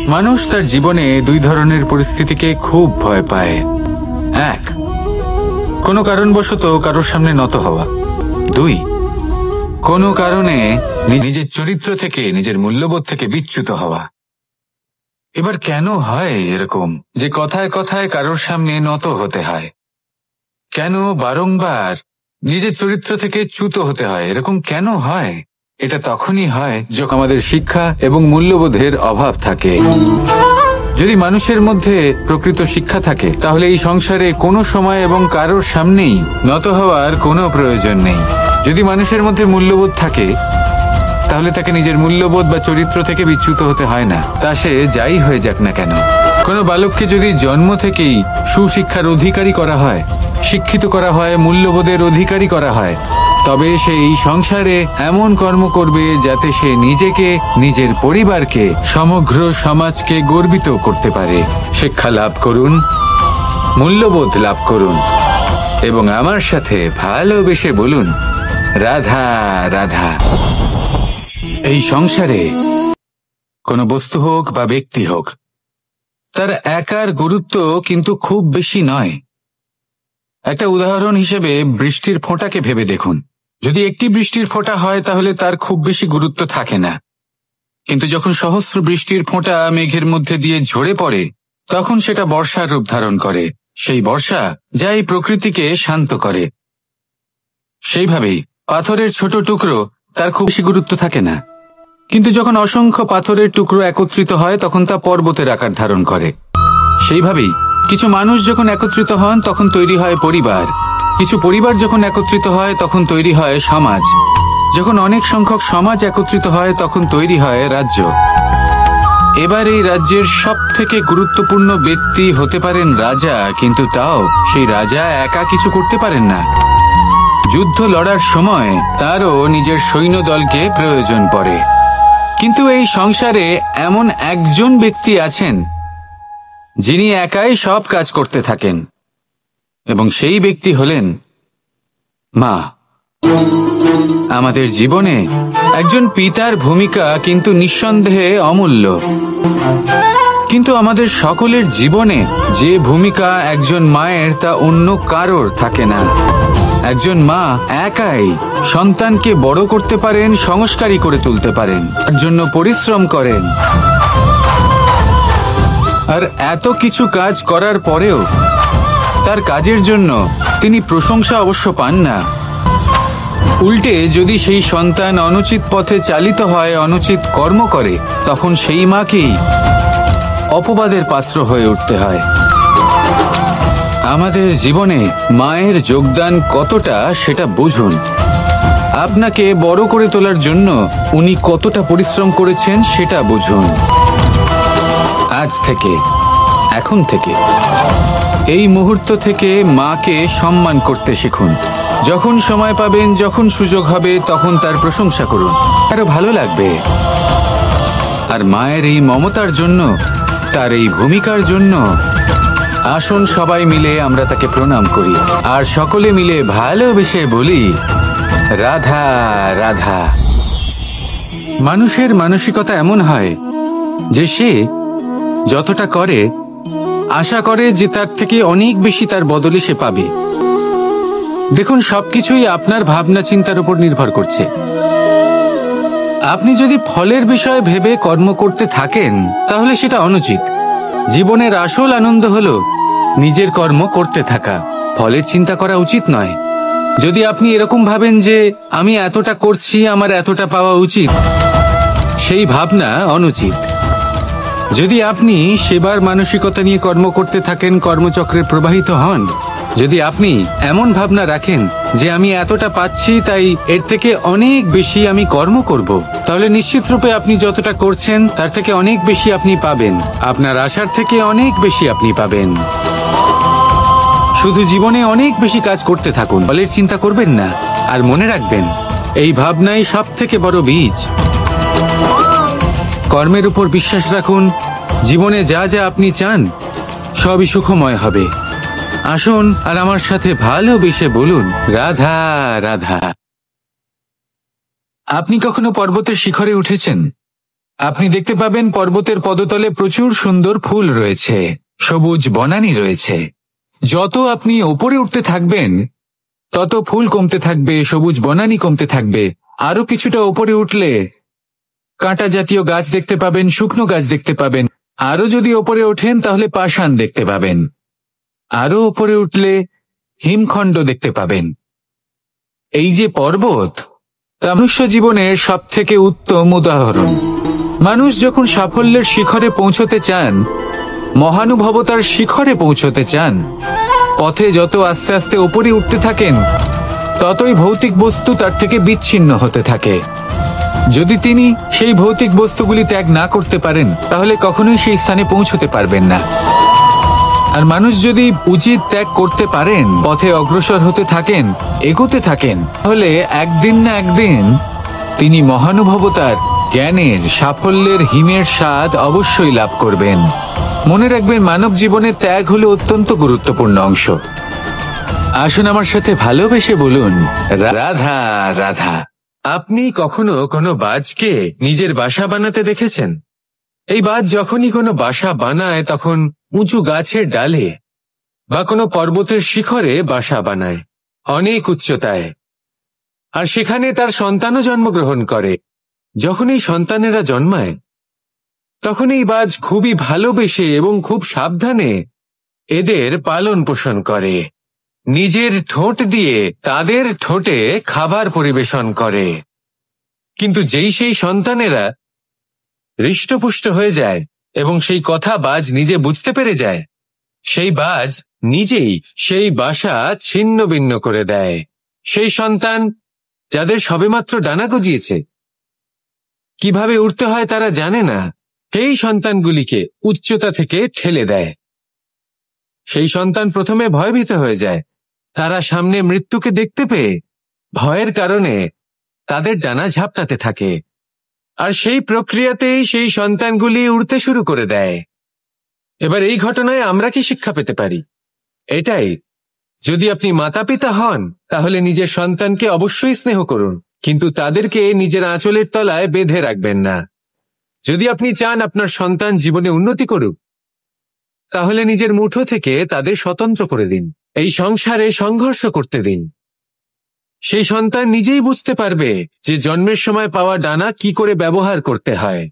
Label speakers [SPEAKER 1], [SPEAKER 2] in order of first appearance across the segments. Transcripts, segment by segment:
[SPEAKER 1] মানুষ তার জীবনে দুই ধরনের পরিস্থিতিকে খুব ভয় পায়। এক, কোনো কারণবশত কারোর সামনে নত হওয়া। দুই, কোনো কারণে নিজের চরিত্র থেকে, নিজের মূল্যবোধ থেকে বিচ্যুত হওয়া। এবার কেন হয় এরকম যে কথায় কথায় কারোর সামনে নত হতে হয়? কেন বারংবার নিজের চরিত্র থেকে চ্যুত হতে হয়? এরকম কেন হয়? এটা তখনই হয় যখন আমাদের শিক্ষা এবং মূল্যবোধের অভাব থাকে। যদি মানুষের মধ্যে প্রকৃত শিক্ষা থাকে তাহলে এই সংসারে কোনো সময় এবং কারোর সামনেই নত হওয়ার কোনো প্রয়োজন নেই। যদি মানুষের মধ্যে মূল্যবোধ থাকে তাহলে তাকে নিজের মূল্যবোধ বা চরিত্র থেকে বিচ্যুত হতে হয় না, তা সে যাই হয়ে যাক না কেন। কোনো বালককে যদি জন্ম থেকেই সুশিক্ষার অধিকারী করা হয়, শিক্ষিত করা হয়, মূল্যবোধের অধিকারী করা হয়, তবে সে এই সংসারে এমন কর্ম করবে যাতে সে নিজেকে, নিজের পরিবারকে, সমগ্র সমাজকে গর্বিত করতে পারে। শিক্ষা লাভ করুন, মূল্যবোধ লাভ করুন এবং আমার সাথে ভালোবেসে বলুন, রাধা রাধা। এই সংসারে কোনো বস্তু হোক বা ব্যক্তি হোক, তার একার গুরুত্ব কিন্তু খুব বেশি নয়। একটা উদাহরণ হিসেবে বৃষ্টির ফোঁটাকে ভেবে দেখুন। যদি একটি বৃষ্টির ফোঁটা হয় তাহলে তার খুব বেশি গুরুত্ব থাকে না, কিন্তু যখন সহস্র বৃষ্টির ফোঁটা মেঘের মধ্যে দিয়ে ঝরে পড়ে তখন সেটা বর্ষার রূপ ধারণ করে। সেই বর্ষা যা এই প্রকৃতিকে শান্ত করে। সেইভাবেই পাথরের ছোট টুকরো, তার খুব বেশি গুরুত্ব থাকে না, কিন্তু যখন অসংখ্য পাথরের টুকরো একত্রিত হয় তখন তা পর্বতের আকার ধারণ করে। সেইভাবেই কিছু মানুষ যখন একত্রিত হন তখন তৈরি হয় পরিবার, কিছু পরিবার যখন একত্রিত হয় তখন তৈরি হয় সমাজ, যখন অনেক সংখ্যক সমাজ একত্রিত হয় তখন তৈরি হয় রাজ্য। এবার এই রাজ্যের সবথেকে গুরুত্বপূর্ণ ব্যক্তি হতে পারেন রাজা, কিন্তু তাও সেই রাজা একা কিছু করতে পারেন না। যুদ্ধ লড়ার সময় তারও নিজের সৈন্যদলকে প্রয়োজন পড়ে। কিন্তু এই সংসারে এমন একজন ব্যক্তি আছেন যিনি একাই সব কাজ করতে থাকেন, এবং সেই ব্যক্তি হলেন মা। আমাদের জীবনে একজন পিতার ভূমিকা কিন্তু নিঃসন্দেহে অমূল্য, কিন্তু আমাদের সকলের জীবনে যে ভূমিকা একজন মায়ের তা অন্য কারোর থাকে না। একজন মা একাই সন্তানকে বড় করতে পারেন, সংস্কারী করে তুলতে পারেন, তার জন্য পরিশ্রম করেন। আর এত কিছু কাজ করার পরেও তার কাজের জন্য তিনি প্রশংসা অবশ্য পান না। উল্টে যদি সেই সন্তান অনুচিত পথে চালিত হয়, অনুচিত কর্ম করে, তখন সেই মাকেই অপবাদের পাত্র হয়ে উঠতে হয়। আমাদের জীবনে মায়ের যোগদান কতটা সেটা বুঝুন। আপনাকে বড় করে তোলার জন্য উনি কতটা পরিশ্রম করেছেন সেটা বুঝুন। আজ থেকে, এখন থেকে, এই মুহূর্ত থেকে মাকে সম্মান করতে শিখুন। যখন সময় পাবেন, যখন সুযোগ হবে, তখন তার প্রশংসা করুন, আরো ভালো লাগবে। আর মায়ের এই মমতার জন্য, তার এই ভূমিকার জন্য আসুন সবাই মিলে আমরা তাকে প্রণাম করি, আর সকলে মিলে ভালোবেসে বলি, রাধা রাধা। মানুষের মানসিকতা এমন হয় যে সে যতটা করে আশা করে যে তার থেকে অনেক বেশি তার বদলে সে পাবে। দেখুন, সবকিছুই আপনার ভাবনা চিন্তার উপর নির্ভর করছে। আপনি যদি ফলের বিষয়ে ভেবে কর্ম করতে থাকেন তাহলে সেটা অনুচিত। জীবনের আসল আনন্দ হলো নিজের কর্ম করতে থাকা, ফলের চিন্তা করা উচিত নয়। যদি আপনি এরকম ভাবেন যে আমি এতটা করছি, আমার এতটা পাওয়া উচিত, সেই ভাবনা অনুচিত। যদি আপনি সেবার মানসিকতা নিয়ে কর্ম করতে থাকেন, কর্মচক্রে প্রবাহিত হন, যদি আপনি এমন ভাবনা রাখেন যে আমি এতটা পাচ্ছি তাই এর থেকে অনেক বেশি আমি কর্ম করব, তাহলে নিশ্চিত রূপে আপনি যতটা করছেন তার থেকে অনেক বেশি আপনি পাবেন, আপনার আশার থেকে অনেক বেশি আপনি পাবেন। শুধু জীবনে অনেক বেশি কাজ করতে থাকুন, ফলের চিন্তা করবেন না। আর মনে রাখবেন, এই ভাবনাই সব থেকে বড় বীজ। কর্মের উপর বিশ্বাস রাখুন, জীবনে যা যা আপনি চান সবই সুখময় হবে। আসুন আর আমার সাথে ভালোবেসে বলুন, রাধা রাধা। আপনি কখনো পর্বতের শিখরে উঠেছেন? আপনি দেখতে পাবেন পর্বতের পদতলে প্রচুর সুন্দর ফুল রয়েছে, সবুজ বনানী রয়েছে। যত আপনি ওপরে উঠতে থাকবেন তত ফুল কমতে থাকবে, সবুজ বনানী কমতে থাকবে। আরো কিছুটা ওপরে উঠলে কাঁটা জাতীয় গাছ দেখতে পাবেন, শুকনো গাছ দেখতে পাবেন। আরো যদি ওপরে ওঠেন তাহলে পাষাণ দেখতে পাবেন। আরো ওপরে উঠলে হিমখণ্ড দেখতে পাবেন। এই যে পর্বত, তা মনুষ্য জীবনের সব থেকে উত্তম উদাহরণ। মানুষ যখন সাফল্যের শিখরে পৌঁছতে চান, মহানুভবতার শিখরে পৌঁছতে চান, পথে যত আস্তে আস্তে উপরে উঠতে থাকেন ততই ভৌতিক বস্তু তার থেকে বিচ্ছিন্ন হতে থাকে। যদি তিনি সেই ভৌতিক বস্তুগুলি ত্যাগ না করতে পারেন তাহলে কখনোই সেই স্থানে পৌঁছতে পারবেন না। আর মানুষ যদি উচিত ত্যাগ করতে পারেন, পথে অগ্রসর হতে থাকেন, এগোতে থাকেন, তাহলে একদিন না একদিন তিনি মহানুভবতার, জ্ঞানের, সাফল্যের হিমের স্বাদ অবশ্যই লাভ করবেন। মনে রাখবেন, মানব জীবনে ত্যাগ হলো অত্যন্ত গুরুত্বপূর্ণ অংশ। আসুন আমার সাথে ভালোবেসে বলুন, রাধা রাধা। আপনি কখনো কোনো বাজকে নিজের বাসা বানাতে দেখেছেন? এই বাজ যখনই কোনো বাসা বানায় তখন উঁচু গাছের ডালে বা কোনো পর্বতের শিখরে বাসা বানায়, অনেক উচ্চতায়। আর সেখানে তার সন্তানও জন্মগ্রহণ করে। যখন এই সন্তানেরা জন্মায় তখন এই বাজ খুবই ভালোবেসে এবং খুব সাবধানে এদের পালন পোষণ করে। নিজের ঠোঁট দিয়ে তাদের ঠোঁটে খাবার পরিবেশন করে। কিন্তু যেই সেই সন্তানেরা হৃষ্টপুষ্ট হয়ে যায় এবং সেই কথা বাজ নিজে বুঝতে পেরে যায়, সেই বাজ নিজেই সেই বাসা ছিন্ন ভিন্ন করে দেয়। সেই সন্তান যাদের সবেমাত্র ডানা গজিয়েছে, কিভাবে উড়তে হয় তারা জানে না, সেই সন্তানগুলিকে উচ্চতা থেকে ঠেলে দেয়। সেই সন্তান প্রথমে ভয়ভীত হয়ে যায়। তারা সামনে মৃত্যুকে দেখতে পেয়ে ভয়ের কারণে তাদের ডানা ঝাপটাতে থাকে। আর সেই প্রক্রিয়াতেই সেই সন্তানগুলি উড়তে শুরু করে দেয়। এবার এই ঘটনায় আমরা কি শিক্ষা পেতে পারি? এটাই, যদি আপনি মাতা পিতা হন তাহলে নিজের সন্তানকে অবশ্যই স্নেহ করুন, কিন্তু তাদেরকে নিজের আঁচলের তলায় বেঁধে রাখবেন না। যদি আপনি চান আপনার সন্তান জীবনে উন্নতি করুক, তাহলে নিজের মুঠো থেকে তাদের স্বতন্ত্র করে দিন। এই সংসারে সংঘর্ষ করতে দিন। সেই সন্তান নিজেই বুঝতে পারবে যে জন্মের সময় পাওয়া ডানা কি করে ব্যবহার করতে হয়।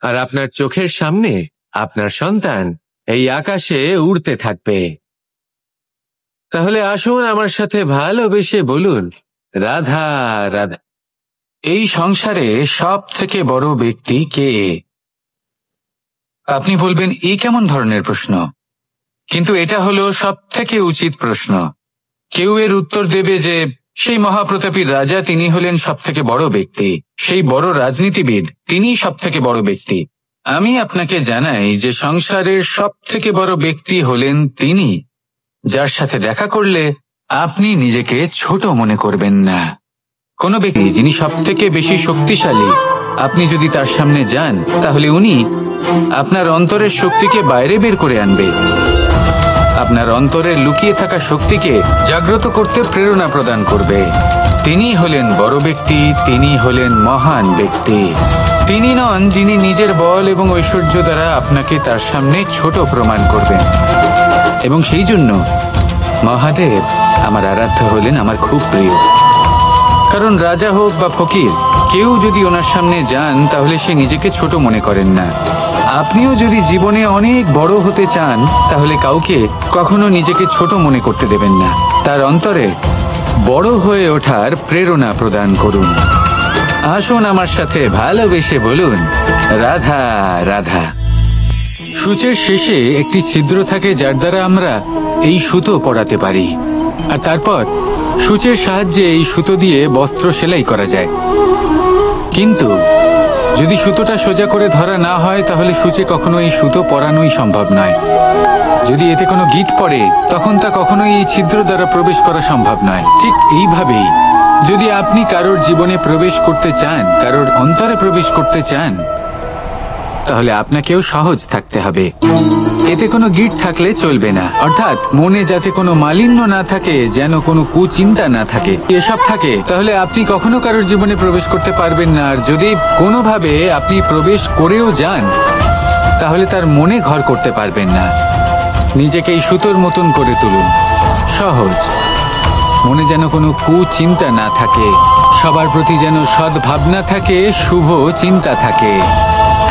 [SPEAKER 1] আর আপনার চোখের সামনে আপনার সন্তান এই আকাশে উড়তে থাকবে। তাহলে আসুন আমার সাথে ভালোবেসে বলুন, রাধা রাধা। এই সংসারে সব থেকে বড় ব্যক্তি কে? আপনি বলবেন, এই কেমন ধরনের প্রশ্ন? কিন্তু এটা হলো সব থেকে উচিত প্রশ্ন। কেউ এর উত্তর দেবে যে সেই মহাপ্রতাপী রাজা, তিনি হলেন সব থেকে বড় ব্যক্তি, সেই বড় রাজনীতিবিদ, তিনিই সব থেকে বড় ব্যক্তি। আমি আপনাকে জানাই যে সংসারের সব থেকে বড় ব্যক্তি হলেন তিনি, যার সাথে দেখা করলে আপনি নিজেকে ছোট মনে করবেন না। কোনো ব্যক্তি যিনি সব থেকে বেশি শক্তিশালী, আপনি যদি তার সামনে যান তাহলে উনি আপনার অন্তরের শক্তিকে বাইরে বের করে আনবে, আপনার অন্তরের লুকিয়ে থাকা শক্তিকে জাগ্রত করতে প্রেরণা প্রদান করবে। তিনি হলেন বড় ব্যক্তি, তিনি হলেন মহান ব্যক্তি। তিনি নন যিনি নিজের বল এবং ঐশ্বর্য দ্বারা আপনাকে তার সামনে ছোট প্রমাণ করবেন। এবং সেই জন্য মহাদেব আমার আরাধ্য হলেন আমার খুব প্রিয়। কারণ রাজা হোক বা ফকির, কেউ যদি ওনার সামনে যান তাহলে সে নিজেকে ছোট মনে করেন না। আপনিও যদি জীবনে অনেক বড় হতে চান তাহলে কাউকে কখনো নিজেকে ছোট মনে করতে দেবেন না। তার অন্তরে বড় হয়ে ওঠার প্রেরণা প্রদান করুন। আসুন আমার সাথে ভালোবেসে বলুন, রাধা রাধা। সূচের শেষে একটি ছিদ্র থাকে যার দ্বারা আমরা এই সুতো পরাতে পারি, আর তারপর সূচের সাহায্যে এই সুতো দিয়ে বস্ত্র সেলাই করা যায়। কিন্তু যদি সুতোটা সোজা করে ধরা না হয় তাহলে সূচে কখনো এই সুতো পরানোই সম্ভব নয়। যদি এতে কোনো গিঁট পড়ে তখন তা কখনোই এই ছিদ্র দ্বারা প্রবেশ করা সম্ভব নয়। ঠিক এইভাবেই যদি আপনি কারোর জীবনে প্রবেশ করতে চান, কারোর অন্তরে প্রবেশ করতে চান, তাহলে আপনাকেও সহজ থাকতে হবে। এতে কোনো গিট থাকলে চলবে না, অর্থাৎ মনে যাতে কোনো মালিন্য না থাকে, যেন কোনো কুচিন্তা না থাকে। এসব থাকে তাহলে আপনি কখনো কারোর জীবনে প্রবেশ করতে পারবেন না। আর যদি কোনোভাবে আপনি প্রবেশ করেও যান তাহলে তার মনে ঘর করতে পারবেন না। নিজেকে এই সুতোর মতন করে তুলুন, সহজ। মনে যেন কোনো কুচিন্তা না থাকে, সবার প্রতি যেন সদ্ভাবনা থাকে, শুভ চিন্তা থাকে।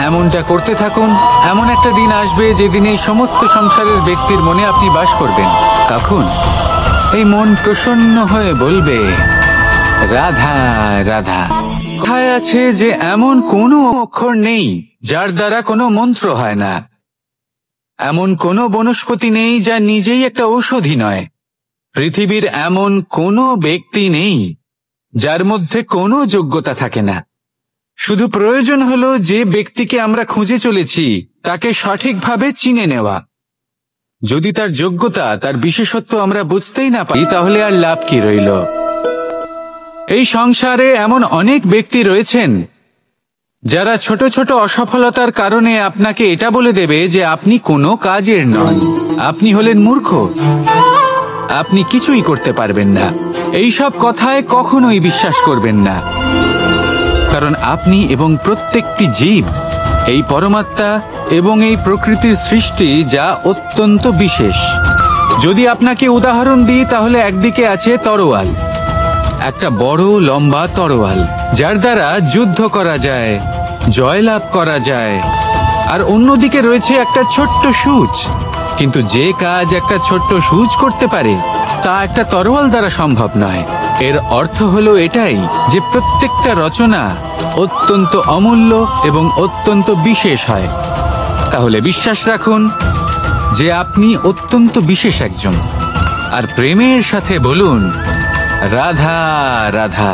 [SPEAKER 1] এমনটা করতে থাকুন। এমন একটা দিন আসবে যেদিন এই সমস্ত সংসারের ব্যক্তির মনে আপনি বাস করবেন। তখন এই মন প্রসন্ন হয়ে বলবে, রাধা রাধা। কথায় আছে যে এমন কোনো অক্ষর নেই যার দ্বারা কোনো মন্ত্র হয় না, এমন কোনো বনস্পতি নেই যা নিজেই একটা ঔষধি নয়, পৃথিবীর এমন কোনো ব্যক্তি নেই যার মধ্যে কোনো যোগ্যতা থাকে না। শুধু প্রয়োজন হলো যে ব্যক্তিকে আমরা খুঁজে চলেছি তাকে সঠিকভাবে চিনে নেওয়া। যদি তার যোগ্যতা, তার বিশেষত্ব আমরা বুঝতেই না পারি, তাহলে আর লাভ কি রইল? এই সংসারে এমন অনেক ব্যক্তি রয়েছেন যারা ছোট ছোট অসফলতার কারণে আপনাকে এটা বলে দেবে যে আপনি কোনো কাজের নন, আপনি হলেন মূর্খ, আপনি কিছুই করতে পারবেন না। এইসব কথায় কখনোই বিশ্বাস করবেন না, কারণ আপনি এবং প্রত্যেকটি জীব এই পরমাত্মা এবং এই প্রকৃতির সৃষ্টি, যা অত্যন্ত বিশেষ। যদি আপনাকে উদাহরণ দিই তাহলে একদিকে আছে তরোয়াল, একটা বড় লম্বা তরোয়াল যার দ্বারা যুদ্ধ করা যায়, জয়লাভ করা যায়। আর অন্যদিকে রয়েছে একটা ছোট্ট সূচ, কিন্তু যে কাজ একটা ছোট্ট সূচ করতে পারে তা একটা তরোয়াল দ্বারা সম্ভব নয়। এর অর্থ হলো এটাই যে প্রত্যেকটা রচনা অত্যন্ত অমূল্য এবং অত্যন্ত বিশেষ হয়। তাহলে বিশ্বাস রাখুন যে আপনি অত্যন্ত বিশেষ একজন, আর প্রেমের সাথে বলুন, রাধা রাধা।